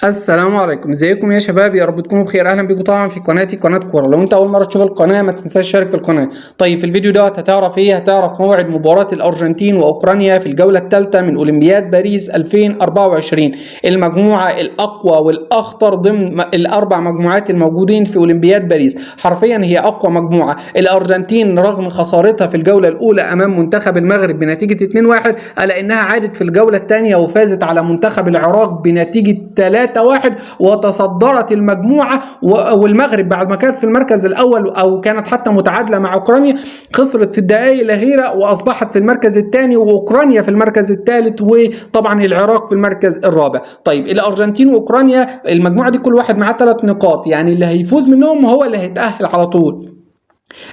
السلام عليكم، ازيكم يا شباب؟ يا رب تكونوا بخير. اهلا بيكم طبعا في قناتي قناه كوره. لو انت اول مره تشوف القناه ما تنساش تشترك في القناه. طيب في الفيديو دوت هتعرف ايه؟ هتعرف موعد مباراه الارجنتين واوكرانيا في الجوله الثالثه من اولمبياد باريس 2024، المجموعه الاقوى والاخطر ضمن الاربع مجموعات الموجودين في اولمبياد باريس. حرفيا هي اقوى مجموعه. الارجنتين رغم خسارتها في الجوله الاولى امام منتخب المغرب بنتيجه 2-1، الا انها عادت في الجوله الثانيه وفازت على منتخب العراق بنتيجه 3-1 وتصدرت المجموعه. والمغرب بعد ما كانت في المركز الاول او كانت حتى متعادله مع اوكرانيا، خسرت في الدقائق الاخيره واصبحت في المركز الثاني، واوكرانيا في المركز الثالث، وطبعا العراق في المركز الرابع. طيب الارجنتين واوكرانيا المجموعه دي كل واحد معاه 3 نقاط، يعني اللي هيفوز منهم هو اللي هيتاهل على طول.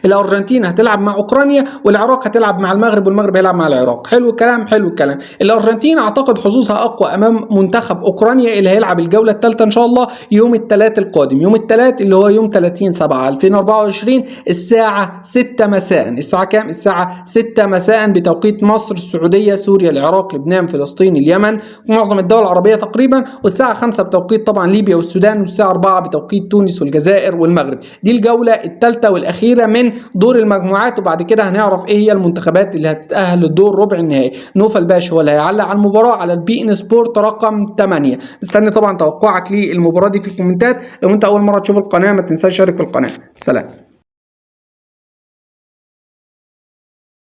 الارجنتين هتلعب مع اوكرانيا، والعراق هتلعب مع المغرب، والمغرب هيلعب مع العراق. حلو الكلام، حلو الكلام. الارجنتين اعتقد حظوظها اقوى امام منتخب اوكرانيا اللي هيلعب الجوله الثالثه ان شاء الله يوم الثلاث القادم، يوم الثلاث اللي هو يوم 30/7/2024 الساعه 6 مساء. الساعه كام؟ الساعه 6 مساء بتوقيت مصر، السعوديه، سوريا، العراق، لبنان، فلسطين، اليمن، ومعظم الدول العربيه تقريبا. والساعه 5 بتوقيت طبعا ليبيا والسودان، والساعه 4 بتوقيت تونس والجزائر والمغرب. دي الجوله الثالثه والاخيره من دور المجموعات، وبعد كده هنعرف ايه هي المنتخبات اللي هتتأهل للدور ربع النهائي. نوفل باشا هو اللي هيعلق على المباراة على البي ان سبورت رقم 8. مستني طبعا توقعك للمباراة دي في الكومنتات. لو انت اول مرة تشوف القناة ما تنساش تشترك في القناة. سلام.